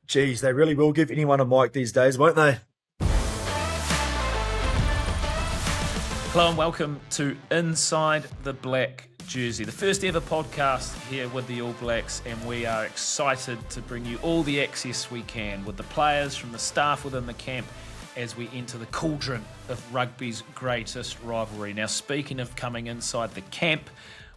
Geez, they really will give anyone a mic these days, won't they? Hello and welcome to Inside the Black Jersey, the first ever podcast here with the All Blacks, and we are excited to bring you all the access we can with the players from the staff within the camp as we enter the cauldron of rugby's greatest rivalry. Now, speaking of coming inside the camp,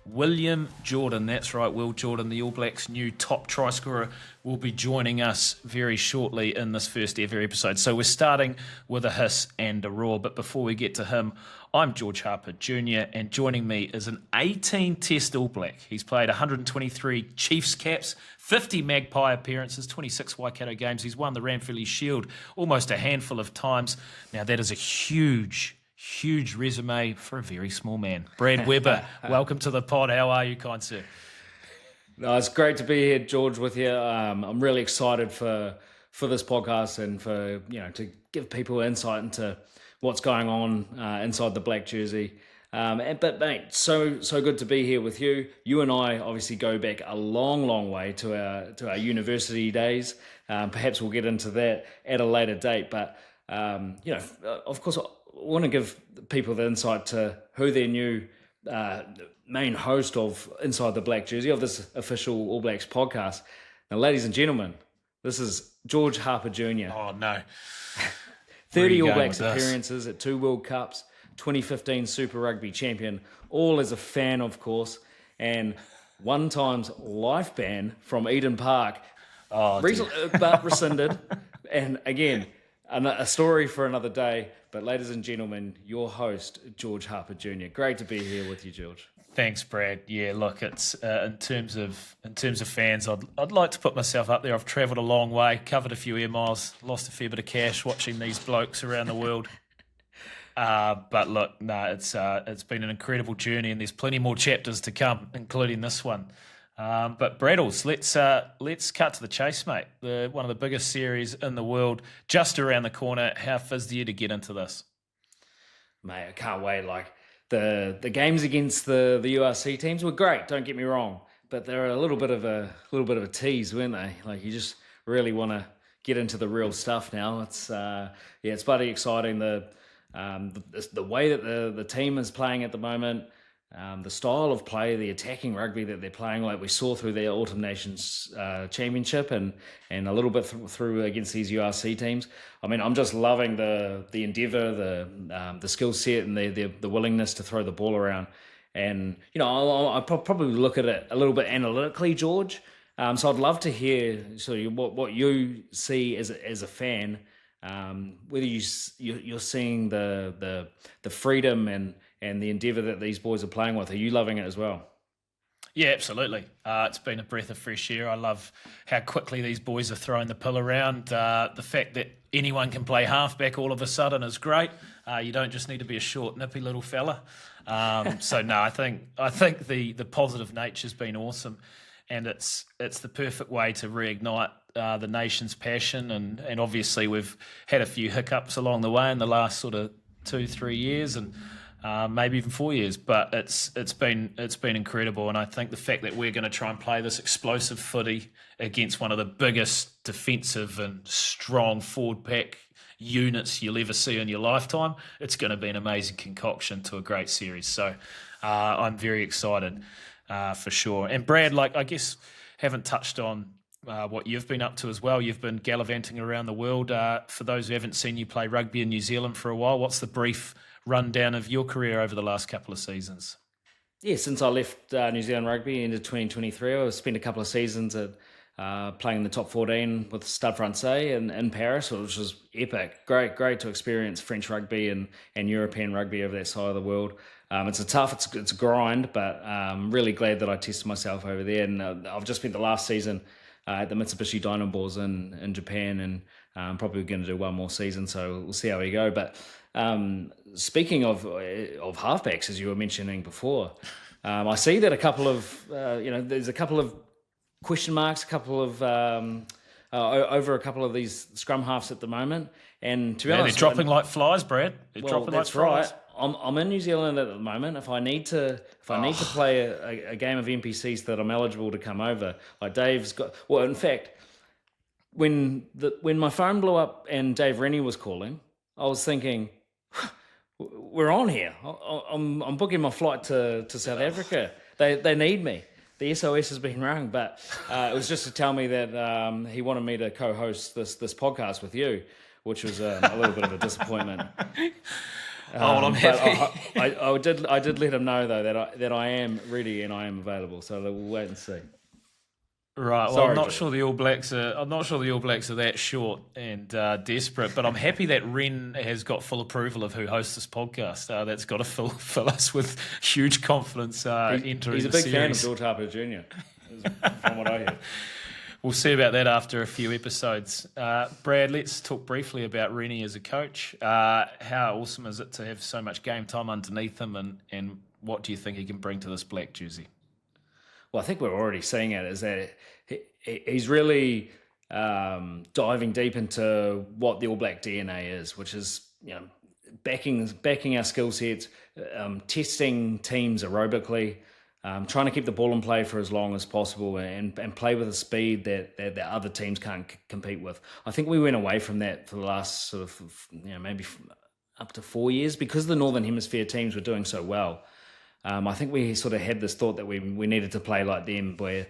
William Jordan, that's right, Will Jordan, the All Blacks' new top try scorer, will be joining us very shortly in this first ever episode. So we're starting with a hiss and a roar, but before we get to him, I'm George Harper Jr, and joining me is an 18-test All Black. He's played 123 Chiefs caps, 50 Magpie appearances, 26 Waikato games. He's won the Ranfurly Shield almost a handful of times. Now, that is a huge resume for a very small man. Brad Weber, welcome to the pod. How are you, kind sir? No, it's great to be here, George, with you. I'm really excited for this podcast and for to give people insight into what's going on inside the black jersey. But mate, so good to be here with you. You and I obviously go back a long way to our university days. Perhaps we'll get into that at a later date. But of course, I want to give people the insight to who their new main host of Inside the Black Jersey, of this official All Blacks podcast. Now, ladies and gentlemen, this is George Harper Jr. Oh, no. 30 All Blacks appearances at 2 World Cups, 2015 Super Rugby champion, all as a fan, of course, and one times life ban from Eden Park, but rescinded. And again, a story for another day. But ladies and gentlemen, your host, George Harper Jr. Great to be here with you, George. Thanks, Brad. Yeah, look, it's in terms of fans, I'd like to put myself up there. I've travelled a long way, covered a few air miles, lost a fair bit of cash watching these blokes around the world. But look, no, it's been an incredible journey, and there's plenty more chapters to come, including this one. But Braddles, let's cut to the chase, mate. One of the biggest series in the world, just around the corner. How fizzed are you to get into this? Mate, I can't wait. Like the games against the URC teams were great. Don't get me wrong, but they're a little bit of a tease, weren't they? Like you just really want to get into the real stuff now. It's bloody exciting. The way that the team is playing at the moment. The style of play, the attacking rugby that they're playing, like we saw through their Autumn Nations Championship and a little bit through against these URC teams. I mean, I'm just loving the endeavour, the skill set, and the willingness to throw the ball around. And I'll probably look at it a little bit analytically, George. So I'd love to hear what you see as a fan, whether you're seeing the freedom and the endeavour that these boys are playing with. Are you loving it as well? Yeah, absolutely. It's been a breath of fresh air. I love how quickly these boys are throwing the pill around. The fact that anyone can play halfback all of a sudden is great. You don't just need to be a short, nippy little fella. I think the positive nature's been awesome, and it's the perfect way to reignite the nation's passion. And obviously we've had a few hiccups along the way in the last sort of 2-3 years, and maybe even 4 years, but it's been incredible. And I think the fact that we're going to try and play this explosive footy against one of the biggest defensive and strong forward pack units you'll ever see in your lifetime, it's going to be an amazing concoction to a great series. So I'm very excited for sure. And Brad, I guess haven't touched on what you've been up to as well. You've been gallivanting around the world. For those who haven't seen you play rugby in New Zealand for a while, what's the brief rundown of your career over the last couple of seasons? Yeah, since I left New Zealand Rugby into 2023, I've spent a couple of seasons at playing in the top 14 with Stade Francais in Paris, which was epic. Great to experience French rugby and European rugby over that side of the world. It's a grind, but I'm really glad that I tested myself over there. And I've just spent the last season at the Mitsubishi Dynamoors in Japan, and I'm probably going to do one more season, so we'll see how we go. But speaking of halfbacks, as you were mentioning before, I see that a couple of there's a couple of question marks, a couple of over a couple of these scrum halves at the moment, and to be honest, they're dropping like flies, Brad. They're dropping like flies. Right. I'm in New Zealand at the moment. If I need to play a game of NPCs that I'm eligible to come over, like Dave's got. Well, in fact, when my phone blew up and Dave Rennie was calling, I was thinking, we're on here. I'm booking my flight to South Africa. They need me. The SOS has been rung, but it was just to tell me that he wanted me to co-host this podcast with you, which was a little bit of a disappointment. Well, I'm happy. I did let him know though that I am ready and I am available. So we'll wait and see. Right. Well, Sorry, I'm not George. sure the All Blacks are. I'm not sure the All Blacks are that short and desperate. But I'm happy that Ren has got full approval of who hosts this podcast. That's got to fill us with huge confidence entering He's a the big fan of series. George Harper Jr. From what I hear. We'll see about that after a few episodes. Brad, let's talk briefly about Rennie as a coach. How awesome is it to have so much game time underneath him, and what do you think he can bring to this black jersey? Well, I think we're already seeing it. Is that he's really diving deep into what the All Black DNA is, which is backing our skill sets, testing teams aerobically, trying to keep the ball in play for as long as possible, and play with a speed that other teams can't compete with. I think we went away from that for the last sort of maybe up to 4 years because the Northern Hemisphere teams were doing so well. I think we sort of had this thought that we needed to play like them, where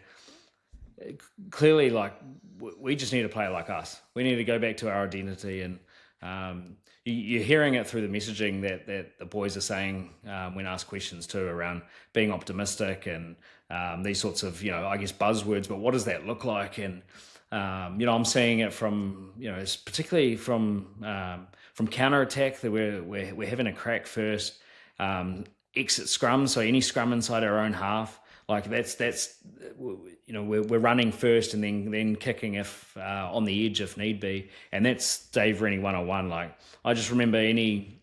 clearly, like, we just need to play like us. We need to go back to our identity, and you're hearing it through the messaging that the boys are saying when asked questions too, around being optimistic and these sorts of I guess buzzwords. But what does that look like? And I'm seeing it from it's particularly from counter attack, that we're having a crack first. Exit scrum, so any scrum inside our own half, like that's we're running first and then kicking if on the edge if need be, and that's Dave Rennie 101. Like, I just remember any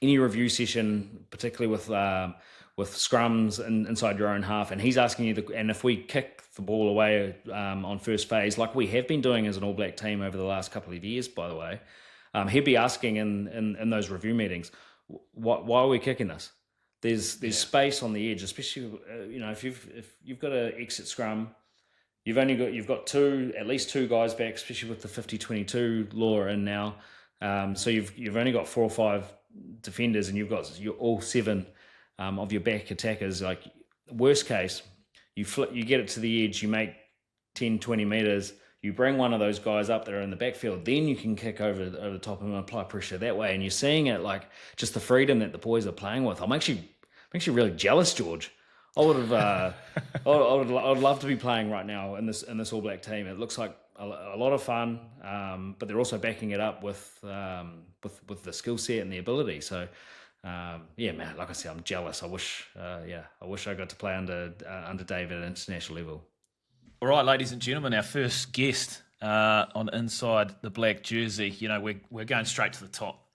review session, particularly with scrums inside your own half, and he's asking you and if we kick the ball away on first phase, like we have been doing as an All Black team over the last couple of years, by the way, he'd be asking in those review meetings, why are we kicking this? There's space on the edge, especially if you've got an exit scrum, you've got at least two guys back, especially with the 50-22 law in now. So you've only got 4 or 5 defenders, and you're all 7 of your back attackers. Like, worst case, you get it to the edge, you make 10-20 meters. You bring one of those guys up there in the backfield, then you can kick over the top and apply pressure that way. And you're seeing it, like, just the freedom that the boys are playing with. I'm actually really jealous, George. I would have, I would love to be playing right now in this All Black team. It looks like a lot of fun, but they're also backing it up with the skill set and the ability. So, man, like I said, I'm jealous. I wish I got to play under David at an international level. All right, ladies and gentlemen, our first guest on Inside the Black Jersey. We're going straight to the top.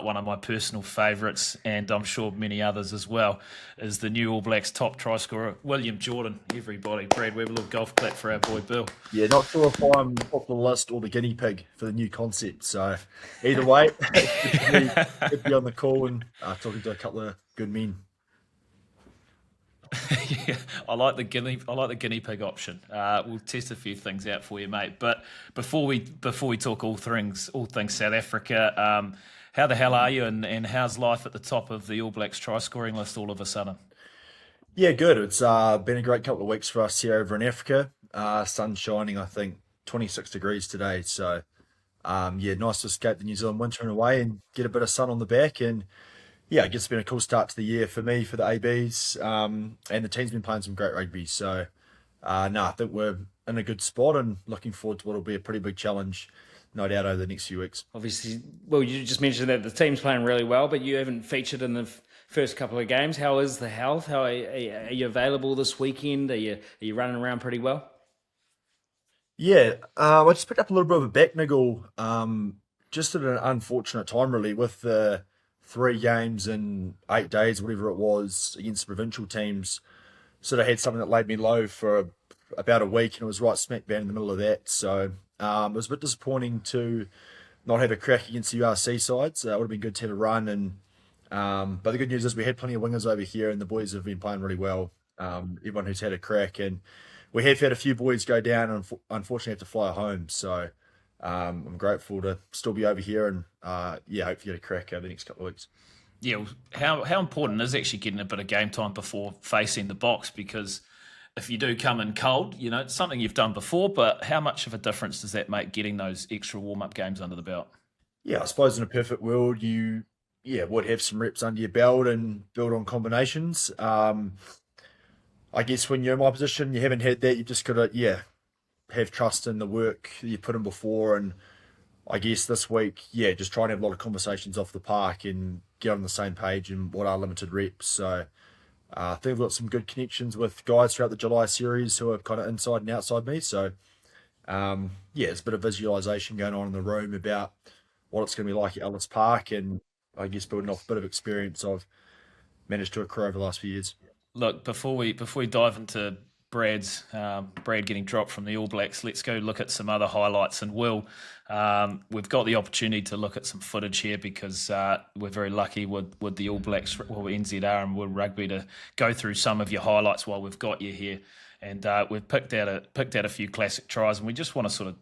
One of my personal favourites, and I'm sure many others as well, is the new All Blacks top try scorer, William Jordan. Everybody, Brad, we have a little golf clap for our boy Bill. Yeah, not sure if I'm off the list or the guinea pig for the new concept. So either way, it'd be on the call and talking to a couple of good men. Yeah, I like the guinea pig option. We'll test a few things out for you, mate. But before we talk all things South Africa, how the hell are you, and how's life at the top of the All Blacks try scoring list all of a sudden? Yeah, good. It's been a great couple of weeks for us here over in Africa. Sun shining, I think 26 degrees today. So nice to escape the New Zealand winter in a way and get a bit of sun on the back. And yeah, I guess it's been a cool start to the year for me, for the ABs, and the team's been playing some great rugby. So, I think we're in a good spot and looking forward to what will be a pretty big challenge, no doubt, over the next few weeks. Obviously, well, you just mentioned that the team's playing really well, but you haven't featured in the first couple of games. How is the health? How are you available this weekend? Are you running around pretty well? Yeah, I just picked up a little bit of a back niggle, just at an unfortunate time, really, with the 3 games in 8 days, whatever it was, against provincial teams. Sort of had something that laid me low for about a week, and it was right smack bang in the middle of that. So it was a bit disappointing to not have a crack against the URC sides. It would have been good to have a run, and but the good news is we had plenty of wingers over here, and the boys have been playing really well. Everyone who's had a crack, and we have had a few boys go down and unfortunately have to fly home. So I'm grateful to still be over here and yeah, hopefully get a crack over the next couple of weeks. Yeah, well, how important is actually getting a bit of game time before facing the box? Because if you do come in cold, it's something you've done before, but how much of a difference does that make getting those extra warm-up games under the belt? Yeah, I suppose in a perfect world, you yeah would have some reps under your belt and build on combinations. I guess when you're in my position, you haven't had that. You just gotta have trust in the work you put in before, and I guess this week, just trying to have a lot of conversations off the park and get on the same page in what are limited reps. So I think I've got some good connections with guys throughout the July series who are kind of inside and outside me. So there's a bit of visualization going on in the room about what it's going to be like at Ellis Park, and I guess building off a bit of experience I've managed to accrue over the last few years. Look, before we dive into Brad getting dropped from the All Blacks, let's go look at some other highlights. And we've got the opportunity to look at some footage here because we're very lucky with the All Blacks, well, NZR and World Rugby to go through some of your highlights while we've got you here. And we've picked out a few classic tries, and we just want to sort of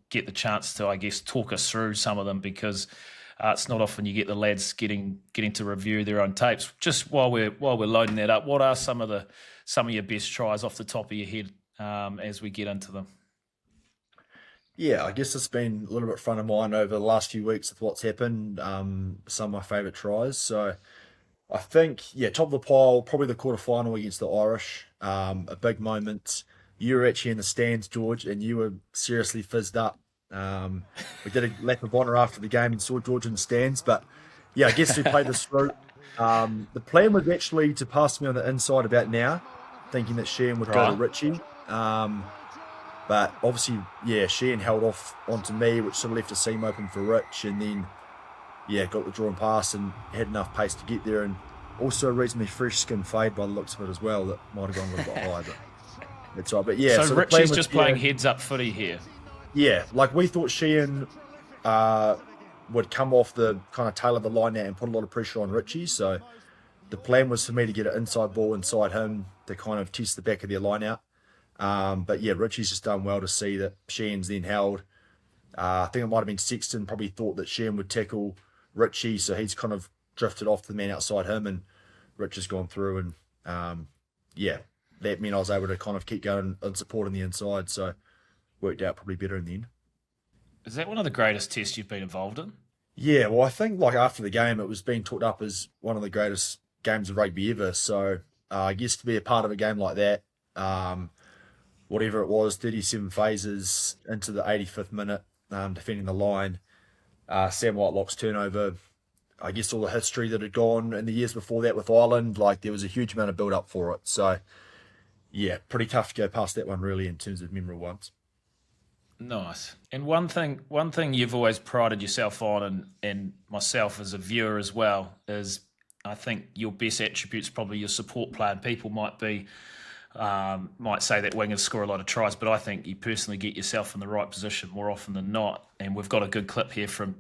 get the chance to, I guess, talk us through some of them because it's not often you get the lads getting to review their own tapes. Just while we're loading that up, what are some of your best tries off the top of your head as we get into them? Yeah, I guess it's been a little bit front of mind over the last few weeks with what's happened. Some of my favourite tries. So I think, top of the pile, probably the quarter final against the Irish. A big moment. You were actually in the stands, George, and you were seriously fizzed up. We did a lap of honour after the game and saw George in the stands, but yeah, I guess we played this through. The plan was actually to pass me on the inside about now, thinking that Sheehan would go to Right. Richie. But obviously, Sheehan held off onto me, which sort of left a seam open for Rich, and then got the draw and pass and had enough pace to get there, and also a reasonably fresh skin fade by the looks of it as well. That might have gone a little bit high, but that's right. But yeah, So so the plan Richie's was just playing heads up footy here. like we thought Sheehan uh, would come off the kind of tail of the line out and put a lot of pressure on Richie. So the plan was for me to get an inside ball inside him to kind of test the back of their line out. But yeah, Richie's just done well to see that Sheehan's then held. I think it might have been Sexton probably thought that Sheehan would tackle Richie, so he's kind of drifted off to the man outside him, and Rich has gone through, and that meant I was able to kind of keep going and supporting the inside, so worked out probably better in the end. Is that one of the greatest tests you've been involved in? Yeah, well, I think like after the game, it was being talked up as one of the greatest games of rugby ever. So I guess to be a part of a game like that, whatever it was, 37 phases into the 85th minute, defending the line, Sam Whitelock's turnover, I guess all the history that had gone in the years before that with Ireland, like there was a huge amount of build up for it. So yeah, pretty tough to go past that one really in terms of memorable ones. Nice. And one thing you've always prided yourself on, and myself as a viewer as well, is I think your best attribute's probably your support play. And people might say that wingers score a lot of tries, but I think you personally get yourself in the right position more often than not. And we've got a good clip here from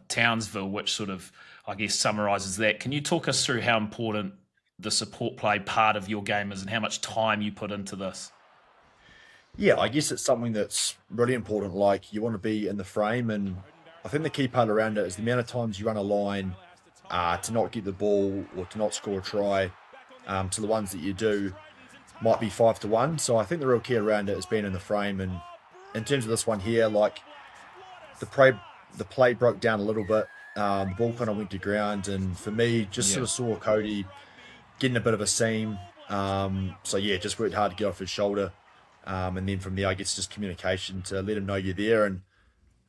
Townsville, which sort of, I guess, summarises that. Can you talk us through how important the support play part of your game is and how much time you put into this? Yeah, I guess it's something that's really important. Like you want to be in the frame, and I think the key part around it is the amount of times you run a line to not get the ball or to not score a try. To the ones that you do might be 5-1. So I think the real key around it is being in the frame. And in terms of this one here, like the play broke down a little bit. The ball kind of went to ground, and for me, just Yeah. sort of saw Cody getting a bit of a seam. So yeah, just worked hard to get off his shoulder. And then from there, I guess just communication to let him know you're there. And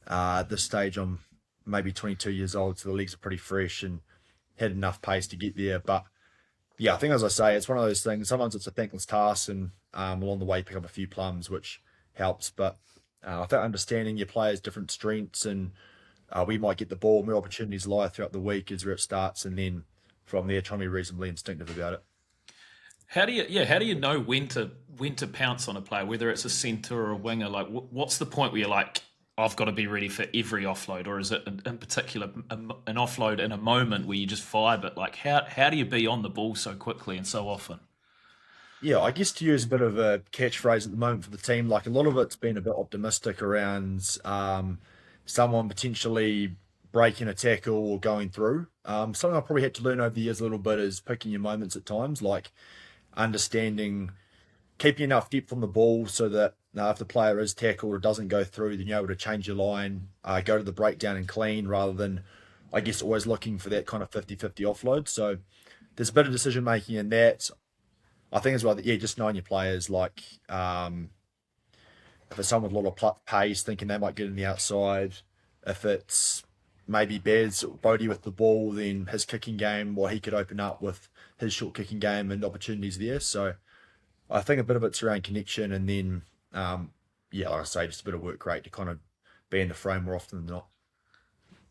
at this stage, I'm maybe 22 years old, so the legs are pretty fresh and had enough pace to get there. But yeah, I think as I say, it's one of those things. Sometimes it's a thankless task, and along the way, you pick up a few plums, which helps. But I think understanding your players' different strengths, and we might get the ball, more opportunities lie throughout the week is where it starts, and then from there, trying to be reasonably instinctive about it. How do you know when to pounce on a player, whether it's a centre or a winger? Like, what's the point where you're like, I've got to be ready for every offload, or is it in particular an offload in a moment where you just vibe it? Like, how do you be on the ball so quickly and so often? Yeah, I guess to use a bit of a catchphrase at the moment for the team, like a lot of it's been a bit optimistic around someone potentially breaking a tackle or going through. Something I probably had to learn over the years a little bit is picking your moments at times, like understanding keeping enough depth on the ball so that if the player is tackled or doesn't go through, then you're able to change your line, go to the breakdown and clean rather than, I guess, always looking for that kind of 50-50 offload. So there's a bit of decision making in that. I think as well that, yeah, just knowing your players, like if it's someone with a lot of pace, thinking they might get in the outside. If it's maybe Bez or Bodie with the ball, then his kicking game, what he could open up with his short kicking game and opportunities there. So I think a bit of it's around connection, and then yeah, like I say, just a bit of work rate to kind of be in the frame more often than not.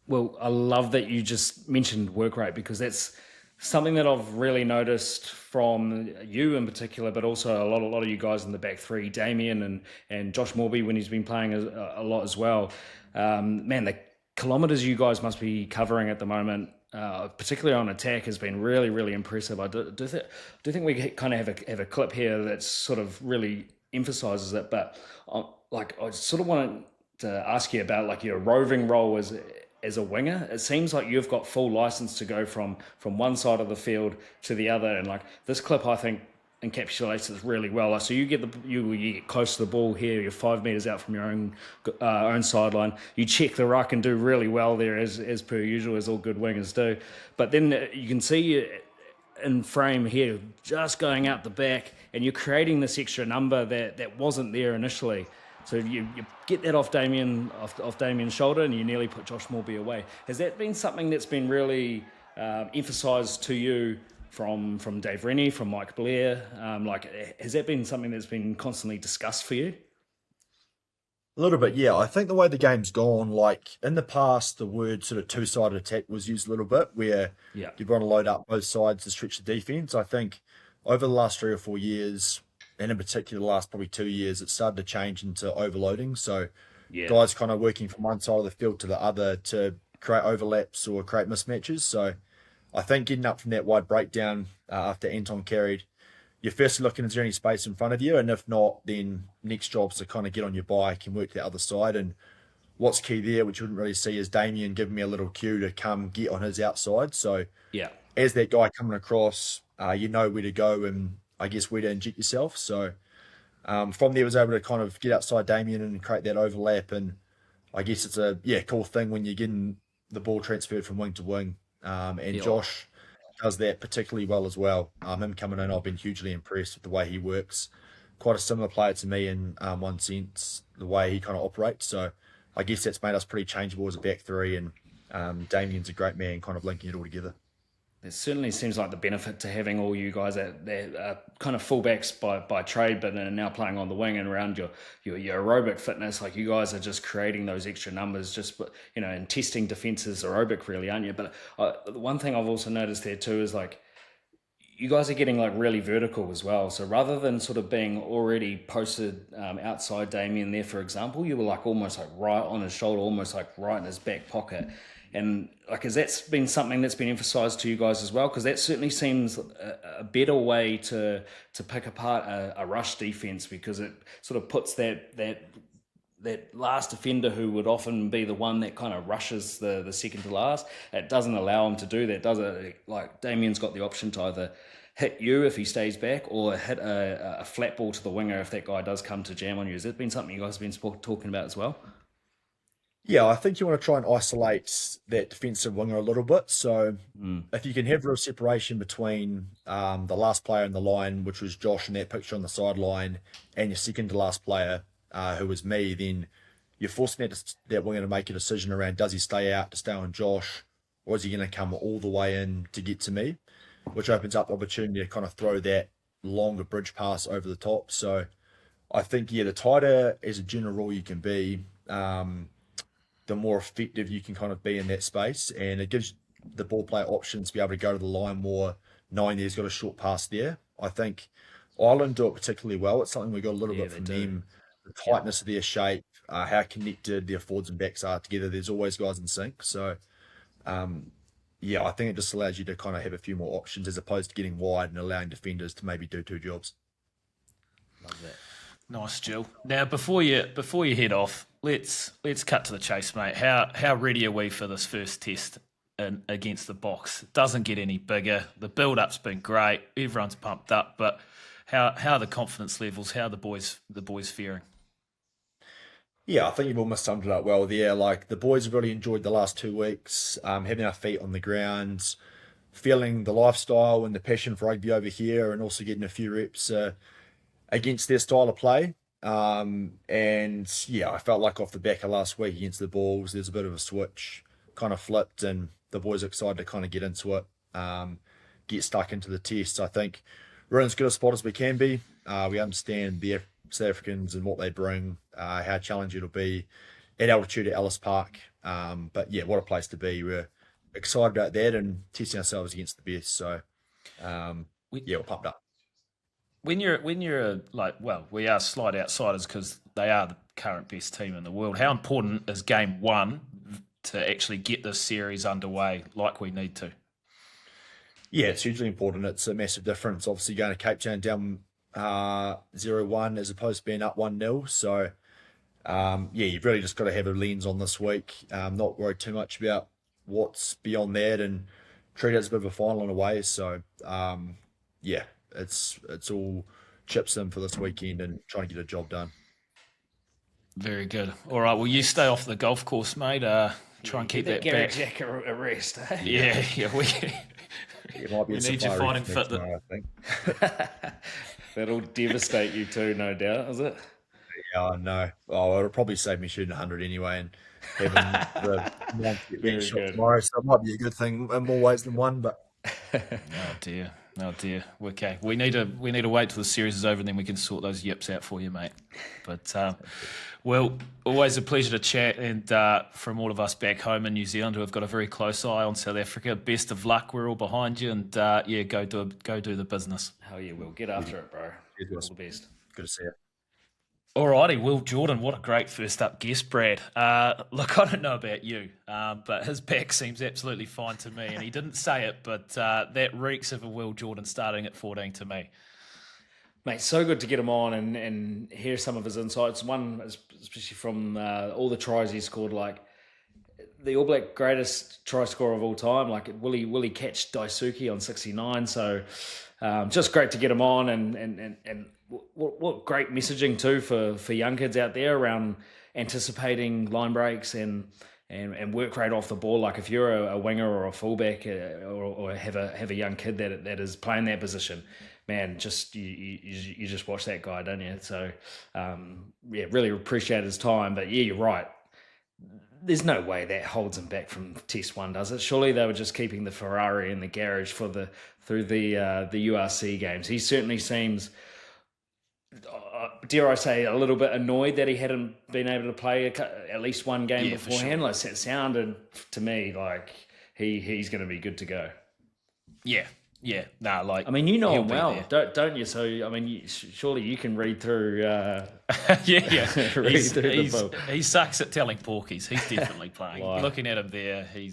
Well, I love that you just mentioned work rate because that's something that I've really noticed from you in particular, but also a lot of you guys in the back three, Damien and Josh Morby when he's been playing a lot as well. Man, the kilometres you guys must be covering at the moment, particularly on attack, has been really, really impressive. I do think we kind of have a clip here that sort of really emphasises it. But like, I sort of wanted to ask you about like your roving role as a winger. It seems like you've got full license to go from one side of the field to the other, and like this clip, I think encapsulates this really well. Like, so you get close to the ball here. You're 5 meters out from your own sideline. You check the ruck and do really well there, as per usual, as all good wingers do. But then you can see in frame here, just going out the back, and you're creating this extra number that wasn't there initially. So you get that off Damien's shoulder, and you nearly put Josh Morby away. Has that been something that's been really emphasised to you from Dave Rennie, from Mike Blair? Has that been something that's been constantly discussed for you? A little bit, yeah. I think the way the game's gone, like in the past, the word sort of two-sided attack was used a little bit, where Yeah, you've got to load up both sides to stretch the defense. I think over the last 3 or 4 years, and in particular the last probably 2 years, it started to change into overloading. So yeah, guys kind of working from one side of the field to the other to create overlaps or create mismatches. So I think getting up from that wide breakdown after Anton carried, you're first looking, is there any space in front of you? And if not, then next job's to kind of get on your bike and work the other side. And what's key there, which you wouldn't really see, is Damien giving me a little cue to come get on his outside. So yeah. as that guy coming across, you know where to go and I guess where to inject yourself. So from there, I was able to kind of get outside Damien and create that overlap. And I guess it's a cool thing when you're getting the ball transferred from wing to wing. And Yeah. Josh does that particularly well as well. Him coming in, I've been hugely impressed with the way he works. Quite a similar player to me in one sense, the way he kind of operates. So I guess that's made us pretty changeable as a back three. And Damien's a great man, kind of linking it all together. It certainly seems like the benefit to having all you guys at kind of fullbacks by trade, but are now playing on the wing and around your aerobic fitness. Like you guys are just creating those extra numbers, just and testing defenses aerobic, really, aren't you? But the one thing I've also noticed there too is like you guys are getting like really vertical as well. So rather than sort of being already posted outside Damien there, for example, you were like almost like right on his shoulder, almost like right in his back pocket. And like, has that been something that's been emphasised to you guys as well? Because that certainly seems a better way to pick apart a rush defence, because it sort of puts that last defender who would often be the one that kind of rushes the second to last. It doesn't allow him to do that, does it? Like Damien's got the option to either hit you if he stays back, or hit a flat ball to the winger if that guy does come to jam on you. Has that been something you guys have been talking about as well? Yeah, I think you want to try and isolate that defensive winger a little bit. So Mm. if you can have real separation between the last player in the line, which was Josh in that picture on the sideline, and your second to last player, who was me, then you're forcing that winger to make a decision around, does he stay out to stay on Josh, or is he going to come all the way in to get to me, which opens up the opportunity to kind of throw that longer bridge pass over the top. So I think, yeah, the tighter as a general rule you can be, the more effective you can kind of be in that space. And it gives the ball player options to be able to go to the line more, knowing that he's got a short pass there. I think Ireland do it particularly well. It's something we got a little Yeah, bit they from do. them. The Yeah. tightness of their shape, how connected their forwards and backs are together. There's always guys in sync. So, yeah, I think it just allows you to kind of have a few more options as opposed to getting wide and allowing defenders to maybe do two jobs. Love that. Nice, Jill. Now, before you head off, let's cut to the chase, mate. How ready are we for this first test against the Box? It doesn't get any bigger. The build-up's been great. Everyone's pumped up, but how are the confidence levels? How are the boys faring? Yeah, I think you've almost summed it up well there. Like the boys have really enjoyed the last 2 weeks, having our feet on the ground, feeling the lifestyle and the passion for rugby over here, and also getting a few reps against their style of play. And yeah, I felt like off the back of last week against the Bulls, there's a bit of a switch kind of flipped, and the boys are excited to kind of get into it, get stuck into the test. I think we're in as good a spot as we can be. We understand the South Africans and what they bring, how challenging it'll be at altitude at Ellis Park. But yeah, what a place to be. We're excited about that and testing ourselves against the best. So We, yeah, we're pumped up. when you're like, well, we are slight outsiders because they are the current best team in the world. How important is game one to actually get this series underway like we need to? Yeah, it's hugely important. It's a massive difference. Obviously, going to Cape Town down 0-1 as opposed to being up 1-0. So, yeah, you've really just got to have a lens on this week. Not worry too much about what's beyond that and treat it as a bit of a final in a way. So, yeah, it's all chips in for this weekend and trying to get a job done. Very good. All right. Well, you stay off the golf course, mate. Try and keep that Gary back. Jack a rest, eh? Yeah. It might be We a need you safari finding for fit. tomorrow, I think. That'll devastate you too, no doubt, is it? Yeah, I know. Oh, it'll probably save me shooting 100 anyway and having the ninth get Very shot good. tomorrow. So it might be a good thing in more ways than one. But Oh dear. Oh dear. Okay. We need to wait till the series is over and then we can sort those yips out for you, mate. But well, always a pleasure to chat. And from all of us back home in New Zealand who have got a very close eye on South Africa, best of luck. We're all behind you, and yeah, go do the business. Hell yeah, we'll get after it, bro. Cheers, All Wes. the best. good to see you. Alrighty, Will Jordan, what a great first up guest, Brad. Look, I don't know about you, but his back seems absolutely fine to me, and he didn't say it, but that reeks of a Will Jordan starting at 14 to me. Mate, so good to get him on and hear some of his insights. One, especially from all the tries he scored, like the All Black greatest try scorer of all time. Like, will he catch Daisuke on 69? So just great to get him on, and what great messaging too for young kids out there around anticipating line breaks and work rate off the ball. Like if you're a winger or a fullback or have a young kid that is playing that position, man, just you just watch that guy, don't you? So yeah, really appreciate his time. But yeah, you're right. There's no way that holds him back from Test One, does it? Surely they were just keeping the Ferrari in the garage through the URC games. He certainly seems, dare I say, a little bit annoyed that he hadn't been able to play at least one game Yeah, for beforehand. sure. Like, it sounded to me like he's going to be good to go. Yeah. No, like I mean, you know he'll him be well, there. don't you? So I mean, surely you can read through. Yeah. Read He's, through the he's, book. he sucks at telling porkies. He's definitely playing. Like- Looking at him there, he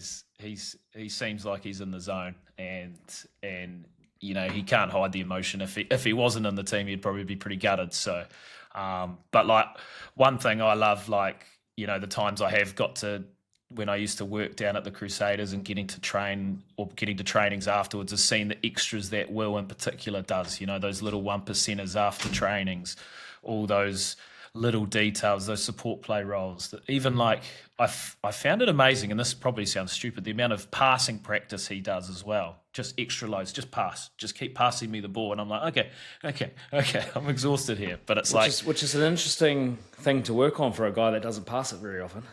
seems like he's in the zone, and you know he can't hide the emotion. If he wasn't in the team, he'd probably be pretty gutted. So, but like one thing I love, like you know, the times I have got to when I used to work down at the Crusaders and getting to train or getting to trainings afterwards is seeing the extras that Will in particular does. You know, those little 1%ers after trainings, all those little details, those support play roles. That even like I found it amazing, and this probably sounds stupid, the amount of passing practice he does as well. Just extra loads, just pass, just keep passing me the ball, and I'm like, okay, I'm exhausted here, but it's Which is an interesting thing to work on for a guy that doesn't pass it very often.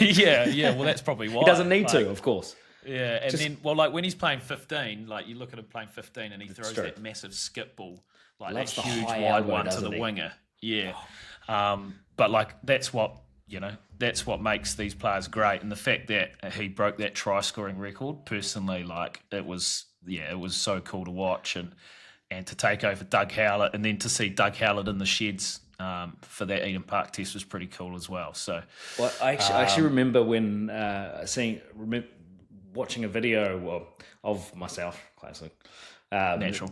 yeah. Well, that's probably why He doesn't need like, to, of course. Yeah, and then well, like when he's playing 15, like you look at him playing 15, and he throws true. that massive skip ball, like Loves that the huge high wide elbow, one to doesn't the he? winger. Yeah, but like that's what that's what makes these players great, and the fact that he broke that try scoring record personally, like it was so cool to watch and to take over Doug Howlett, and then to see Doug Howlett in the sheds for that Eden Park test was pretty cool as well. So, Well, I actually remember when watching a video of myself, classic, Natural.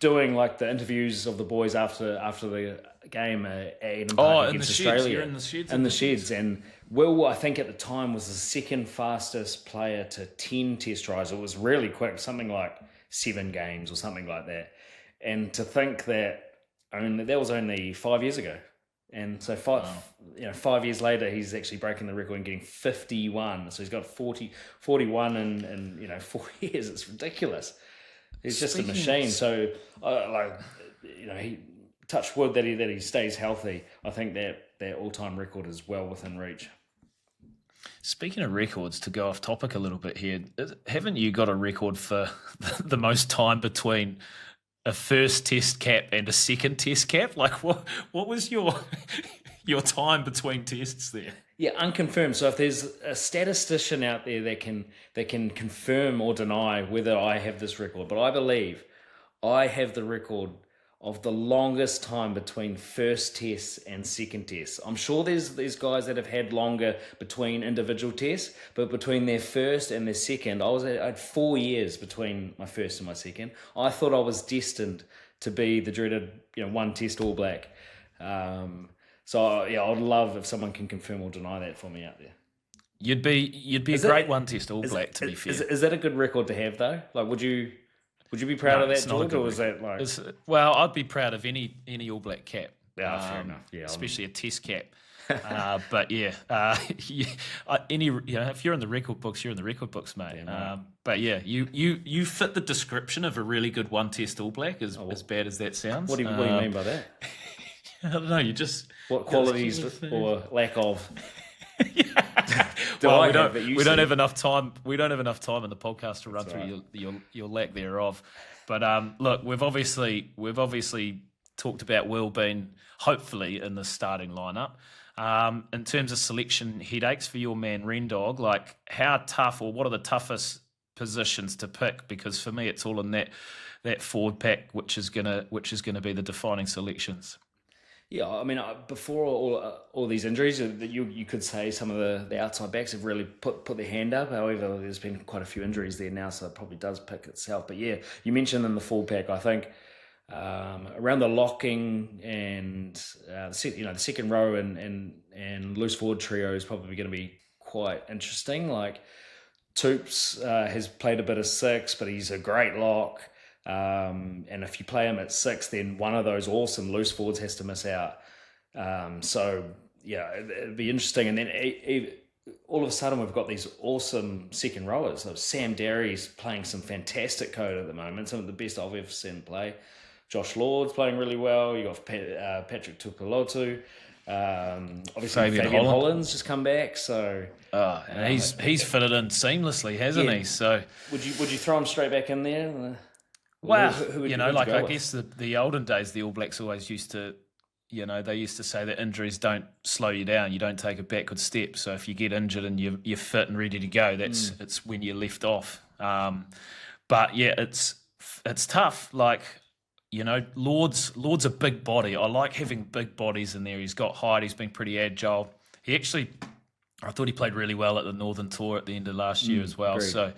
Doing like the interviews of the boys after the game at Eden Oh, Park in the against sheds. Australia. You're in the sheds. In the sheds, and Will, I think at the time was the second fastest player to 10 test tries. It was really quick, something like 7 games or something like that. And to think that that was only 5 years ago. And so 5 years later, he's actually breaking the record and getting 51. So he's got 41 in 4 years. It's ridiculous. He's just a machine. So he touch wood that he stays healthy. I think that all-time record is well within reach. Speaking of records, to go off topic a little bit here, haven't you got a record for the most time between a first test cap and a second test cap? Like, what was your time between tests there? Yeah, unconfirmed. So if there's a statistician out there that can confirm or deny whether I have this record, but I believe I have the record of the longest time between first tests and second tests. I'm sure there's guys that have had longer between individual tests, but between their first and their second, I had 4 years between my first and my second. I thought I was destined to be the dreaded one test All Black. So yeah, I'd love if someone can confirm or deny that for me out there. You'd be a great one test All Black, to be fair. Is that a good record to have though? Like, would you be proud of that, George, or was that like? Well, I'd be proud of any All Black cap. Yeah, fair enough. Yeah, especially a test cap. But yeah, if you're in the record books, you're in the record books, mate. Yeah, right. But yeah, you fit the description of a really good one test All Black, as bad as that sounds. What do you mean by that? I don't know. You just what qualities or lack of? We don't have enough time. We don't have enough time in the podcast to run through your lack thereof. But look, we've obviously talked about Will being hopefully in the starting lineup. In terms of selection headaches for your man Rendog, like how tough or what are the toughest positions to pick? Because for me, it's all in that forward pack, which is gonna be the defining selections. Yeah, I mean, before all these injuries, you could say some of the outside backs have really put their hand up. However, there's been quite a few injuries there now, so it probably does pick itself. But yeah, you mentioned in the full pack, I think around the locking and the second row and loose forward trio is probably going to be quite interesting. Like Toops has played a bit of 6, but he's a great lock. And if you play him at 6, then one of those awesome loose forwards has to miss out. So yeah, it'd be interesting. And then all of a sudden we've got these awesome second rowers. So Sam Derry's playing some fantastic code at the moment, some of the best I've ever seen play. Josh Lord's playing really well. You got Patrick Tupulotu. Obviously Fabian Holland's just come back, so he's fitted in seamlessly, hasn't he? So would you throw him straight back in there? Well, I guess the olden days, the All Blacks always used to, they used to say that injuries don't slow you down. You don't take a backward step. So if you get injured and you're fit and ready to go, it's when you're left off. But yeah, it's tough. Like, Lord's a big body. I like having big bodies in there. He's got height. He's been pretty agile. I thought he played really well at the Northern Tour at the end of last year as well. Great. So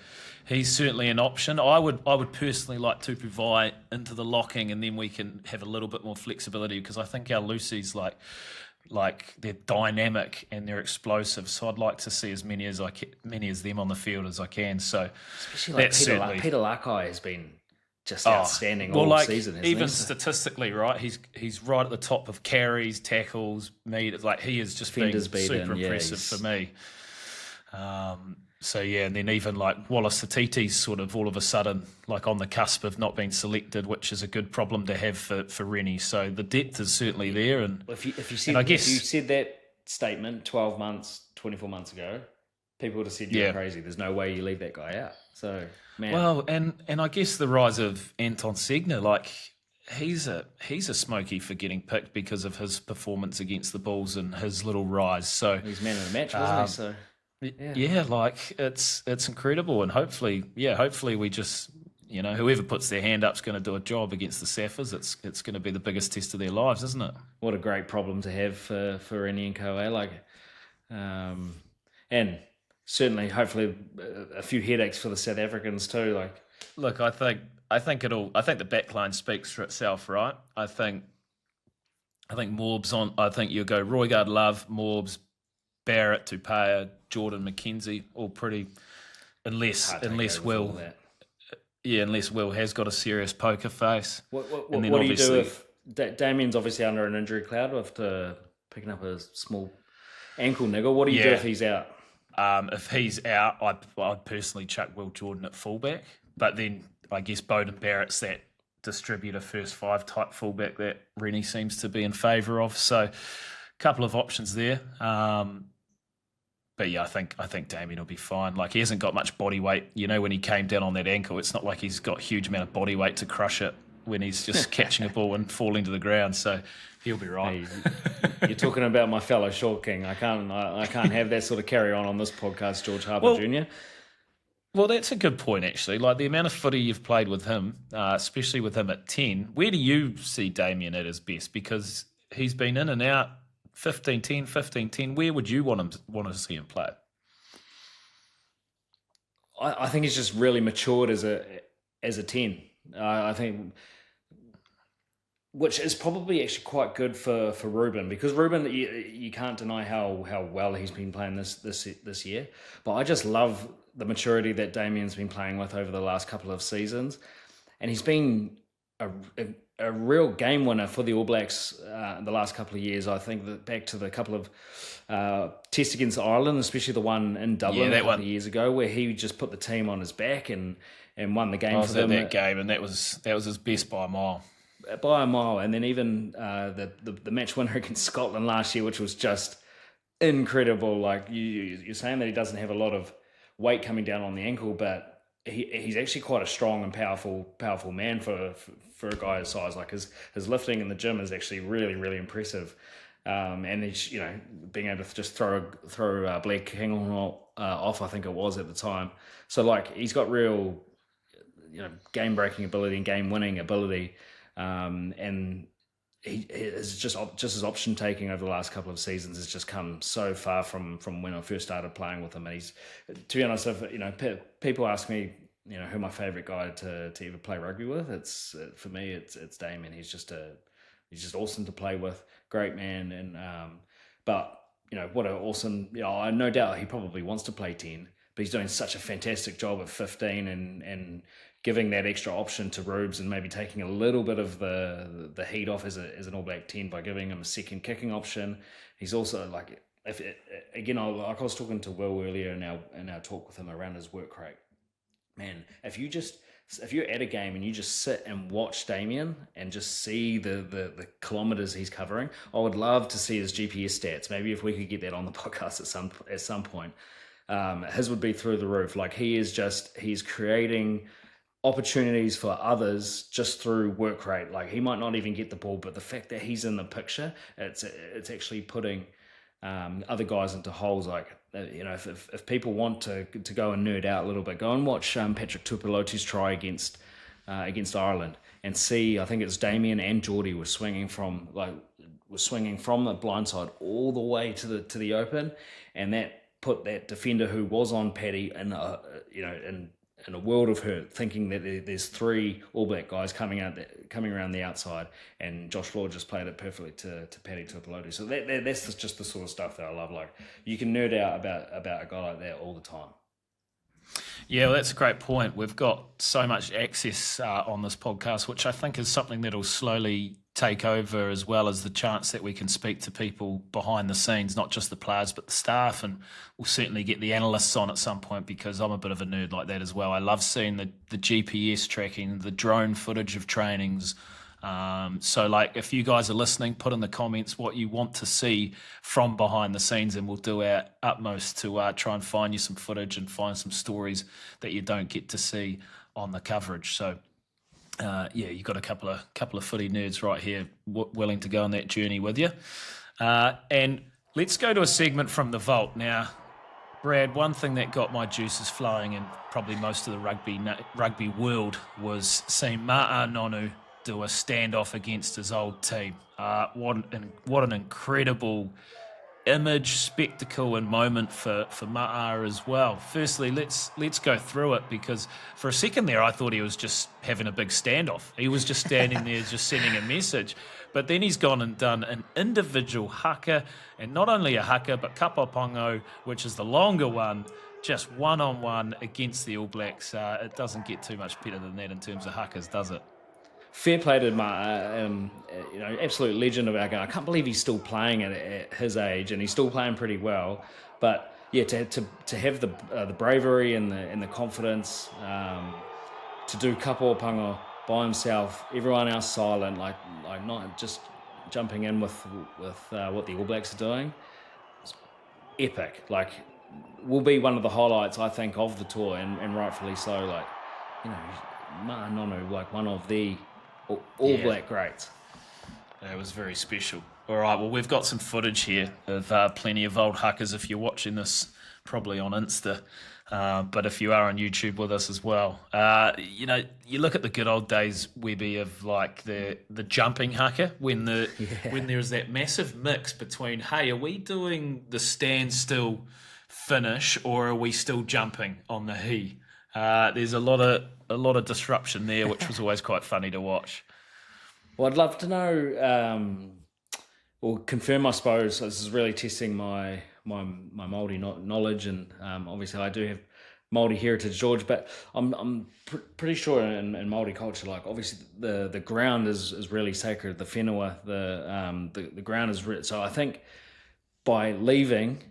he's certainly an option. I would personally like to provide into the locking, and then we can have a little bit more flexibility, because I think our loosies like they're dynamic and they're explosive. So I'd like to see as many as them on the field as I can. So especially like Peter Lakai has been just outstanding all season. Even statistically, right? He's right at the top of carries, tackles, meters. Like, he is just being super impressive for me. So yeah, and then even like Wallace Satiti's sort of all of a sudden like on the cusp of not being selected, which is a good problem to have for Rennie. So the depth is certainly there. And if you said that statement 12 months, 24 months ago, people would have said you're crazy. There's no way you leave that guy out. So, man. Well, and I guess the rise of Anton Segner, like he's a smoky for getting picked because of his performance against the Bulls and his little rise. So he's man of the match, wasn't he? So yeah, like it's incredible, and hopefully we just whoever puts their hand up is going to do a job against the Saffers. It's going to be the biggest test of their lives, isn't it? What a great problem to have for Rennie and Co. And certainly, hopefully, a few headaches for the South Africans too. Like, Look, I think the backline speaks for itself, right? I think Morbs on. I think you go Roygaard, Love, Morbs, Barrett, Tupaya, Jordan, McKenzie, all pretty. it's Unless hard to take unless over for all Will, that. yeah, unless Will has got a serious poker face, and then What do you do obviously, if Damien's obviously under an injury cloud after picking up a small ankle niggle? What do you do yeah, if he's out? if he's out, I'd personally chuck Will Jordan at fullback, but then I guess Bowden Barrett's that distributor first five type fullback that Rennie seems to be in favour of. So, a couple of options there. But yeah, I think Damien will be fine. Like he hasn't got much body weight. You know, when he came down on that ankle, it's not like he's got a huge amount of body weight to crush it when he's just catching a ball and falling to the ground. So he'll be right. Hey, you're talking about my fellow Short King. I can't have that sort of carry on this podcast, George Harper Jr. Well, that's a good point, actually. Like the amount of footy you've played with him, especially with him at 10, where do you see Damien at his best? Because he's been in and out 15-10, 15-10. Where would you want to see him play? I think he's just really matured as a 10. I think, which is probably actually quite good for Ruben, because Ruben, you can't deny how well he's been playing this year. But I just love the maturity that Damien's been playing with over the last couple of seasons, and he's been a real game winner for the All Blacks the last couple of years. I think that back to the couple of tests against Ireland, especially the one in Dublin a couple of years ago, where he just put the team on his back and won the game for them. That game, and that was his best by a mile. By a mile. And then even the match winner against Scotland last year, which was just incredible. Like you're saying that he doesn't have a lot of weight coming down on the ankle, but he's actually quite a strong and powerful man for a guy his size. Like his lifting in the gym is actually really, really impressive. And he's, being able to just throw Blair King off, I think it was at the time. So like he's got real, game breaking ability and game winning ability. And he is just his option taking over the last couple of seasons has just come so far from when I first started playing with him. And he's, to be honest, if people ask me, who my favourite guy to ever play rugby with, it's for me it's Damien. He's just awesome to play with, great man, and but what an awesome. I no doubt he probably wants to play 10, but he's doing such a fantastic job at 15 and giving that extra option to Rubes and maybe taking a little bit of the heat off as an All Black 10 by giving him a second kicking option. He's also like, I was talking to Will earlier in our talk with him around his work rate. Man, if you're at a game and you just sit and watch Damien and just see the kilometers he's covering, I would love to see his GPS stats. Maybe if we could get that on the podcast at some point, his would be through the roof. Like he's creating opportunities for others just through work rate. Like he might not even get the ball, but the fact that he's in the picture, it's actually putting other guys into holes. Like if people want to go and nerd out a little bit, go and watch Patrick Tuipulotu's try against Ireland and see. I think it's Damien and Geordie were swinging from the blind side all the way to the open, and that put that defender who was on Paddy in a world of hurt, thinking that there's three All Black guys coming around the outside, and Josh Lord just played it perfectly to Paddy Tuipulotu. So that's just the sort of stuff that I love. Like you can nerd out about a guy like that all the time. Yeah, well, that's a great point. We've got so much access on this podcast, which I think is something that'll slowly take over, as well as the chance that we can speak to people behind the scenes, not just the players, but the staff. And we'll certainly get the analysts on at some point, because I'm a bit of a nerd like that as well. I love seeing the GPS tracking, the drone footage of trainings. So like if you guys are listening, put in the comments what you want to see from behind the scenes, and we'll do our utmost to try and find you some footage and find some stories that you don't get to see on the coverage. So you've got a couple of footy nerds right here willing to go on that journey with you. And let's go to a segment from the vault now. Brad, one thing that got my juices flowing in probably most of the rugby world was seeing Ma'a Nonu do a standoff against his old team. What an incredible image, spectacle, and moment for Ma'a as well. Firstly, let's go through it, because for a second there I thought he was just having a big standoff. He was just standing there, just sending a message. But then he's gone and done an individual haka, and not only a haka, but kapapongo, which is the longer one, just one-on-one against the All Blacks. It doesn't get too much better than that in terms of hakas, does it? Fair play to absolute legend of our game. I can't believe he's still playing at his age, and he's still playing pretty well. But yeah, to have the bravery and the confidence to do kapoapango by himself, everyone else silent, like not just jumping in with what the All Blacks are doing. It's epic. Like, will be one of the highlights, I think, of the tour, and rightfully so. Like, Ma'a Nonu, like one of the All Black greats. It was very special. All right, well, we've got some footage here of plenty of old huckers if you're watching this, probably on Insta. But if you are on YouTube with us as well, you look at the good old days, Webby, of like the jumping haka, when there's that massive mix between, hey, are we doing the standstill finish or are we still jumping on the he? There's a lot of disruption there, which was always quite funny to watch. Well, I'd love to know, or confirm, I suppose. This is really testing my Māori knowledge, and obviously I do have Māori heritage, George. But I'm pretty sure in Māori culture, like obviously the ground is really sacred. The whenua, the ground is rich. So I think by leaving.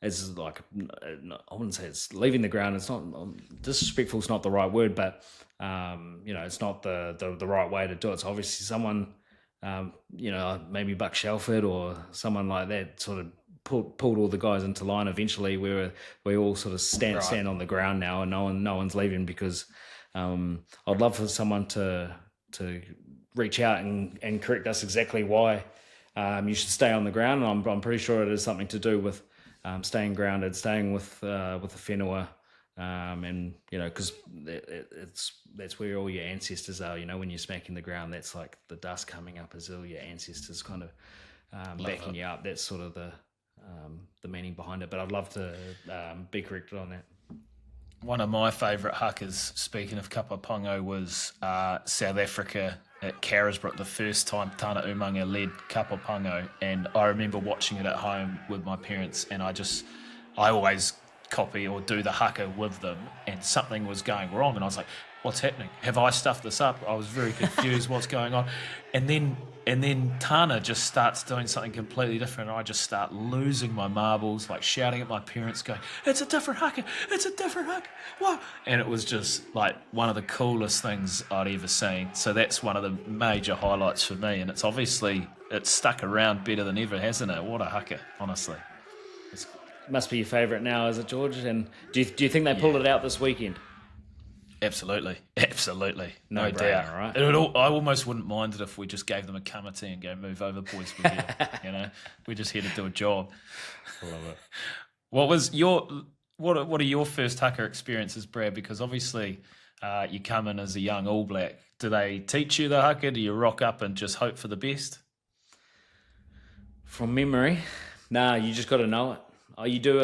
It's like, I wouldn't say it's leaving the ground. It's not disrespectful. It's not the right word, but it's not the right way to do it. So obviously, someone, maybe Buck Shelford or someone like that, sort of pulled all the guys into line. Eventually, we all sort of stand on the ground now, and no one's leaving, because I'd love for someone to reach out and correct us exactly why you should stay on the ground. And I'm pretty sure it is something to do with staying grounded, staying with the whenua, and because that's where all your ancestors are. When you're smacking the ground, that's like the dust coming up as all your ancestors kind of backing you up. That's sort of the meaning behind it. But I'd love to be corrected on that. One of my favourite huckers, speaking of Kapapongo, was South Africa at Carisbrook, the first time Tana Umanga led Kapapongo, and I remember watching it at home with my parents, and I always copy or do the haka with them, and something was going wrong, and I was like, what's happening? Have I stuffed this up? I was very confused. What's going on? And then Tana just starts doing something completely different, and I just start losing my marbles, like shouting at my parents, going, it's a different haka, it's a different haka, what? And it was just like one of the coolest things I'd ever seen. So that's one of the major highlights for me, and it's stuck around better than ever, hasn't it? What a haka, honestly. Must be your favourite now, is it, George? And do you think they pulled it out this weekend? Absolutely. No brainer, doubt. right? I almost wouldn't mind it if we just gave them a kamati and go, move over, boys. We're here. We're just here to do a job. I love it. What are your first haka experiences, Brad? Because obviously you come in as a young All Black. Do they teach you the haka? Do you rock up and just hope for the best? From memory, you just got to know it. Oh, you do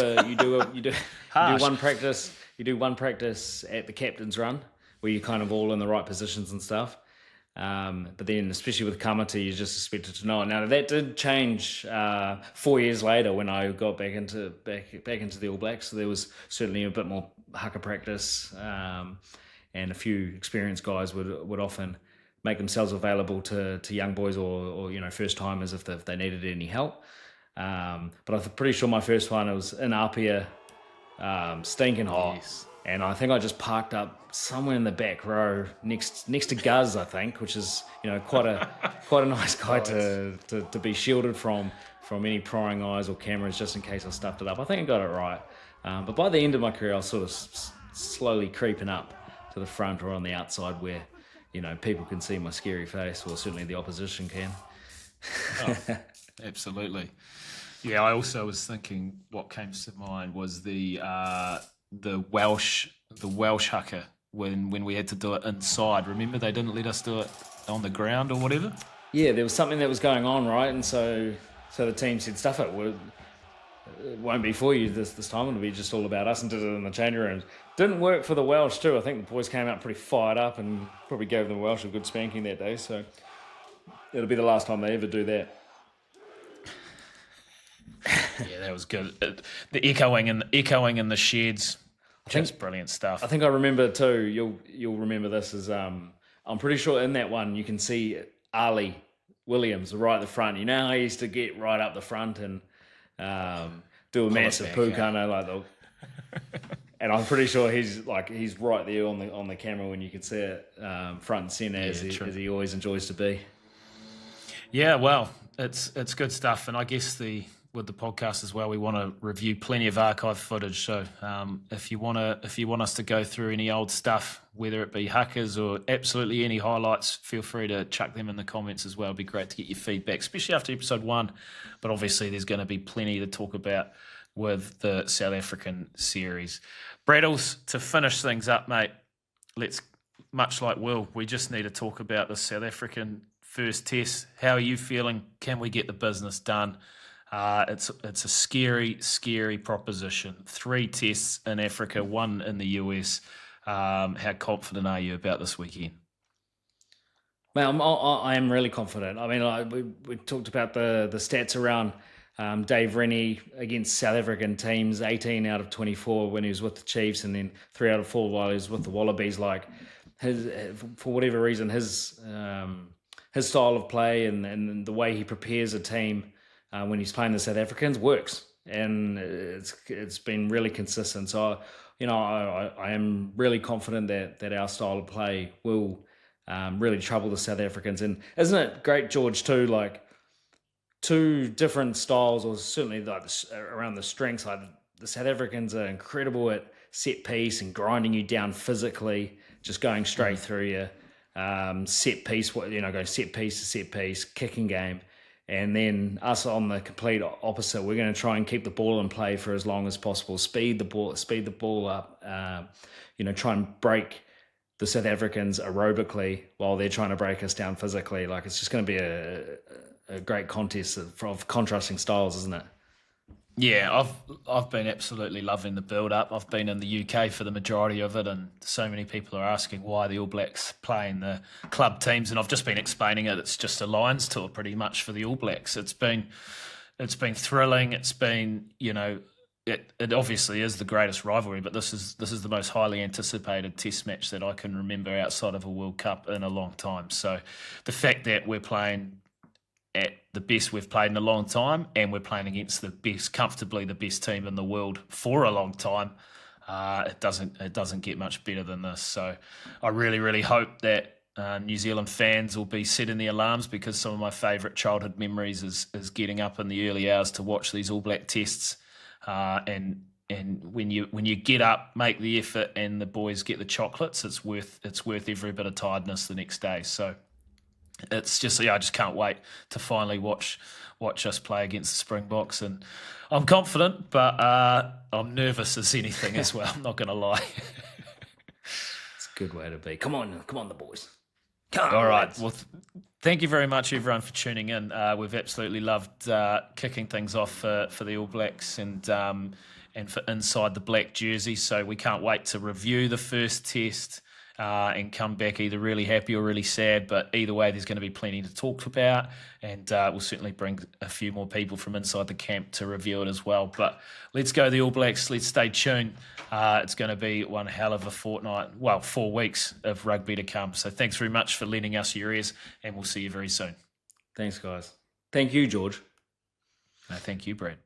one practice. You do one practice at the captain's run, where you're kind of all in the right positions and stuff. But then, especially with kamati, you're just expected to know it. Now that did change 4 years later when I got back into the All Blacks. So there was certainly a bit more haka practice, and a few experienced guys would often make themselves available to young boys or first timers if they needed any help. But I'm pretty sure my first one, it was in Apia, stinking hot. Yes. And I think I just parked up somewhere in the back row next to Guz, I think, which is quite a nice guy to be shielded from any prying eyes or cameras, just in case I stuffed it up. I think I got it right. But by the end of my career, I was sort of slowly creeping up to the front or on the outside where people can see my scary face, or certainly the opposition can. Oh, absolutely. Yeah, I also was thinking what came to mind was the Welsh haka when we had to do it inside. Remember, they didn't let us do it on the ground or whatever? Yeah, there was something that was going on, right? And so So the team said, stuff it. It won't be for you this time. It'll be just all about us, and did it in the changing rooms. Didn't work for the Welsh too. I think the boys came out pretty fired up and probably gave the Welsh a good spanking that day. So it'll be the last time they ever do that. Yeah, that was good. The echoing in the sheds, just brilliant stuff. I think I remember too. You'll remember this as I'm pretty sure in that one you can see Ali Williams right at the front. You know how he used to get right up the front and do a massive pukana like the. And I'm pretty sure he's right there on the camera when you can see it front and center as he always enjoys to be. Yeah, well, it's good stuff, and I guess with the podcast as well, we want to review plenty of archive footage. So if you want us to go through any old stuff, whether it be huckers or absolutely any highlights, feel free to chuck them in the comments as well. It'd be great to get your feedback, especially after episode 1. But obviously, there's going to be plenty to talk about with the South African series. Braddles, to finish things up, mate. Much like Will, we just need to talk about the South African first test. How are you feeling? Can we get the business done? It's a scary, scary proposition. 3 tests in Africa, 1 in the US. How confident are you about this weekend? Man, I am really confident. I mean, we talked about the stats around Dave Rennie against South African teams, 18 out of 24 when he was with the Chiefs, and then 3 out of 4 while he was with the Wallabies. Like, for whatever reason, his style of play and the way he prepares a team when he's playing the South Africans works, and it's been really consistent. So, I am really confident that our style of play will really trouble the South Africans. And isn't it great, George, too? Like, 2 different styles, or certainly like around the strengths. Like, the South Africans are incredible at set piece and grinding you down physically, just going straight through you. Set piece, going set piece to set piece, kicking game. And then us on the complete opposite, we're going to try and keep the ball in play for as long as possible, speed the ball up, try and break the South Africans aerobically while they're trying to break us down physically. Like, it's just going to be a great contest of contrasting styles, isn't it? Yeah, I've been absolutely loving the build-up. I've been in the UK for the majority of it, and so many people are asking why the All Blacks playing the club teams, and I've just been explaining it. It's just a Lions tour pretty much for the All Blacks. It's been thrilling. It's been, it obviously is the greatest rivalry, but this is the most highly anticipated Test match that I can remember outside of a World Cup in a long time. So the fact that we're playing at the best we've played in a long time, and we're playing against comfortably the best team in the world for a long time, it doesn't get much better than this. So I really, really hope that New Zealand fans will be setting the alarms, because some of my favourite childhood memories is getting up in the early hours to watch these All Black tests, and when you get up, make the effort, and the boys get the chocolates, it's worth every bit of tiredness the next day. So it's just, I just can't wait to finally watch us play against the Springboks, and I'm confident, but I'm nervous as anything as well. I'm not going to lie. It's a good way to be. Come on, the boys. All right. Well, thank you very much, everyone, for tuning in. We've absolutely loved kicking things off for the All Blacks and for Inside the Black jersey. So we can't wait to review the first test and come back either really happy or really sad. But either way, there's going to be plenty to talk about, and we'll certainly bring a few more people from inside the camp to review it as well. But let's go the All Blacks. Let's stay tuned. It's going to be one hell of a 4 weeks of rugby to come. So thanks very much for lending us your ears, and we'll see you very soon. Thanks, guys. Thank you, George. No, thank you, Brad.